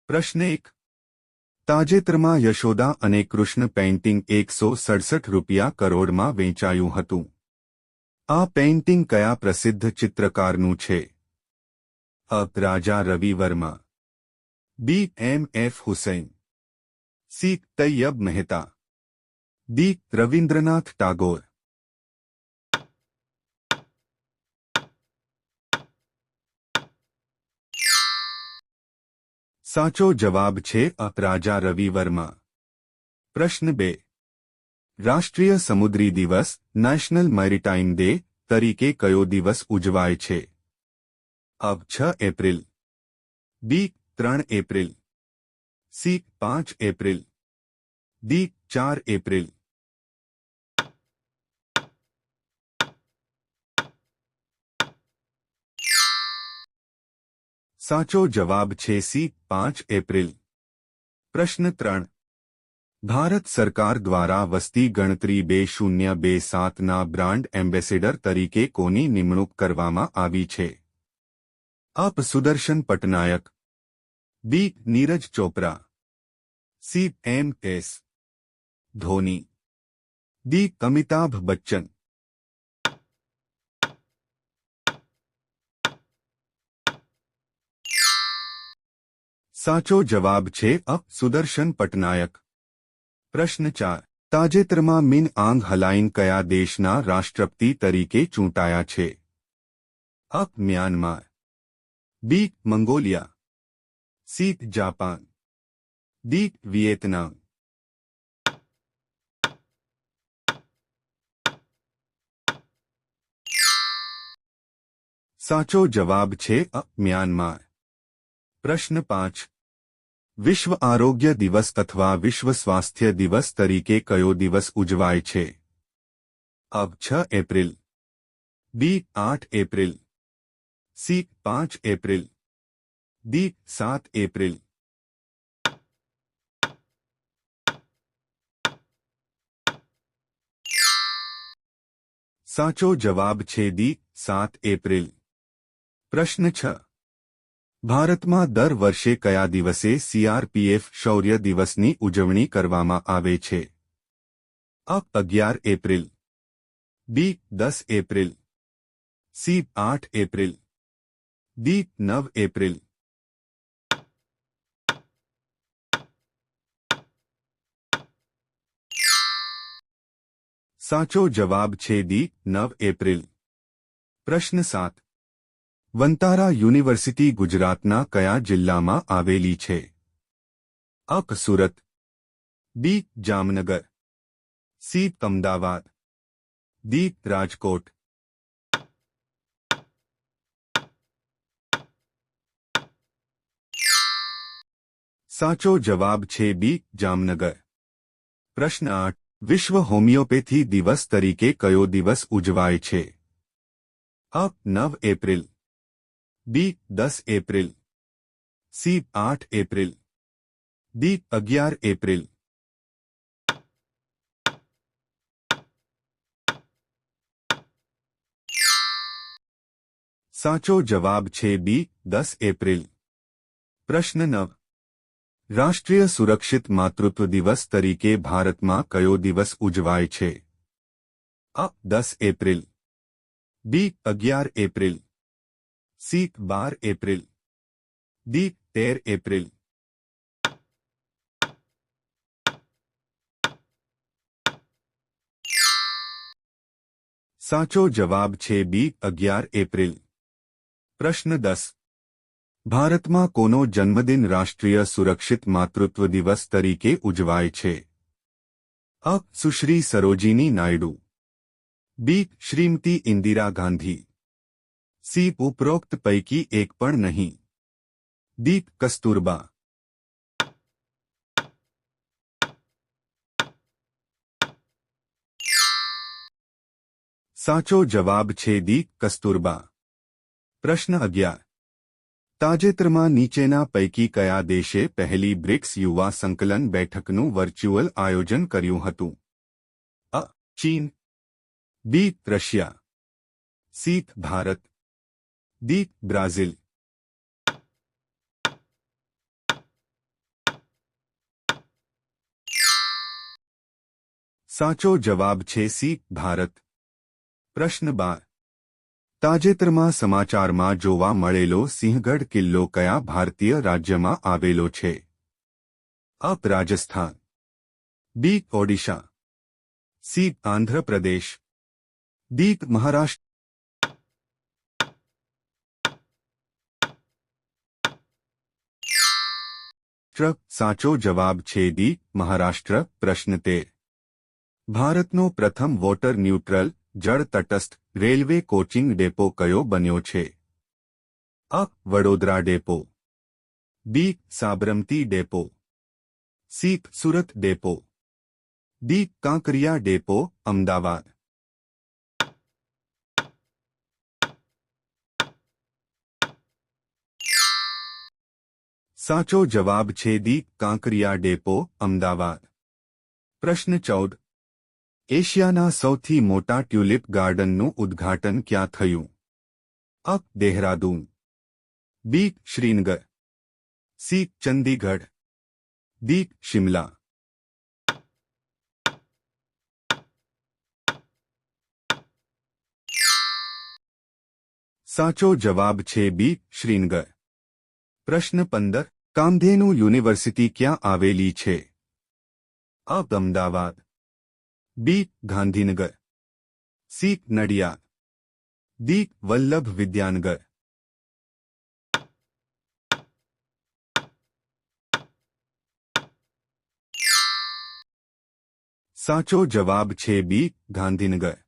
પ્રશ્ન 1. તાજેતરમાં યશોદા અને કૃષ્ણ પેઇન્ટિંગ 167 રૂપિયા કરોડમાં વેચાયું હતું. આ પેઇન્ટિંગ કયા પ્રસિદ્ધ ચિત્રકારનું છે? અ. રાજા રવિ વર્મા, બી. એમ.એફ. હુસૈન, સી. તૈયબ મહેતા, ડી. રવિન્દ્રનાથ ટાગોર. સાચો જવાબ છે અ. રાજા રવિ વર્મા. પ્રશ્ન 2. રાષ્ટ્રીય સમુદ્રી દિવસ નેશનલ મેરીટાઈમ ડે તરીકે કયો દિવસ ઉજવાય છે? અ. 6 એપ્રિલ, બી. 3 April, C. 5 April, D. 4 April. સાચો જવાબ છે સી. 5 એપ્રિલ. પ્રશ્ન 3. ભારત સરકાર દ્વારા વસ્તી ગણતરી 2027ના બ્રાન્ડ એમ્બેસેડર તરીકે કોની નિમણૂક કરવામાં આવી છે? અ. Sudarshan Patnaik, B. Neeraj Chopra, C. M S. Dhoni, D. Amitabh Bachchan. સાચો જવાબ છે અ. સુદર્શન પટનાયક. પ્રશ્ન 4. તાજેતરમાં મિન આંગ હલાઇન કયા દેશના રાષ્ટ્રપતિ તરીકે ચૂંટાયા છે? અ. Myanmar, B. Mongolia, C. Japan, D. Vietnam. સાચો જવાબ છે અ. મ્યાનમાર. પ્રશ્ન 5. વિશ્વ આરોગ્ય દિવસ અથવા વિશ્વ સ્વાસ્થ્ય દિવસ તરીકે કયો દિવસ ઉજવાય છે? અ. 6 એપ્રિલ, બી. 8 April, C. 5 April, D. 7 April. સાચો જવાબ છે ડી. 7 એપ્રિલ. પ્રશ્ન 6. ભારતમાં દર વર્ષે કયા દિવસે સીઆરપીએફ શૌર્ય દિવસની ઉજવણી કરવામાં આવે છે? અ. 11 એપ્રિલ, બી. 10 April, C. 8 April, D. 9 April. સાચો જવાબ છે ડી. 9 એપ્રિલ. પ્રશ્ન 7. વંતારા યુનિવર્સિટી ગુજરાતના કયા જિલ્લામાં આવેલી છે? અ. સુરત, બી. જામનગર, સી. અમદાવાદ, ડી. રાજકોટ. સાચો જવાબ છે બી. જામનગર. પ્રશ્ન 8. વિશ્વ હોમિયોપેથી દિવસ તરીકે કયો દિવસ ઉજવાય છે? અ. 9 એપ્રિલ, બી. 10 April, C. 8 April, D. 11 April. સાચો જવાબ છે બી. 10 એપ્રિલ. પ્રશ્ન 9. રાષ્ટ્રીય સુરક્ષિત માતૃત્વ દિવસ તરીકે ભારતમાં કયો દિવસ ઉજવાય છે? અ. 10 એપ્રિલ, બી. 11 April, C. 12 April, D. 13 April. સાચો જવાબ છે બી. 11 એપ્રિલ. પ્રશ્ન 10. ભારતમાં કોનો જન્મદિન રાષ્ટ્રીય સુરક્ષિત માતૃત્વ દિવસ તરીકે ઉજવાય છે? અ. સુશ્રી સરોજીની નાયડુ, બી. શ્રીમતી ઇન્દિરા ગાંધી, સી. ઉપરોક્ત પૈકી એક પણ નહીં, ડી. કસ્તુરબા. સાચો જવાબ છે ડી. કસ્તુરબા. પ્રશ્ન 11. તાજેતરમાં નીચેના પૈકી કયા દેશે પહેલી બ્રિક્સ યુવા સંકલન બેઠકનું વર્ચ્યુઅલ આયોજન કર્યું હતું? અ. ચીન, B. Russia, C. Bharat, D. Brazil. સાચો જવાબ છે સી ભારત. પ્રશ્ન 12. તાજેતરમાં સમાચારમાં જોવા મળેલો સિંહગઢ કિલ્લો કયા ભારતીય રાજ્યમાં આવેલો છે? અ. રાજસ્થાન, બી. ઓડિશા, સી. આંધ્રપ્રદેશ, ડી. મહારાષ્ટ્ર. સાચો જવાબ છે ડી. મહારાષ્ટ્ર. પ્રશ્ન 13. ભારતનો પ્રથમ વોટર ન્યુટ્રલ જળ તટસ્થ રેલવે કોચિંગ ડેપો કયો બન્યો છે? અ. Vadodara depot, B. Sabarmati depot, C. Surat depot, D. Kankaria depot, Ahmedabad. સાચો જવાબ છે ડી. કાંકરિયા ડેપો, અમદાવાદ. પ્રશ્ન 14. એશિયાના સૌથી મોટા ટ્યુલિપ ગાર્ડનનું ઉદ્ઘાટન ક્યાં થયું? અ. દેહરાદૂન, બી. શ્રીનગર, સી. ચંદીગઢ, ડી. શિમલા. સાચો જવાબ છે બી. શ્રીનગર. પ્રશ્ન 15. કામધેનુ યુનિવર્સિટી ક્યાં આવેલી છે? અ. અમદાવાદ, બી. ગાંધીનગર, સી. નડિયાદ, ડી. વલ્લભ વિદ્યાનગર. સાચો જવાબ છે બી. ગાંધીનગર.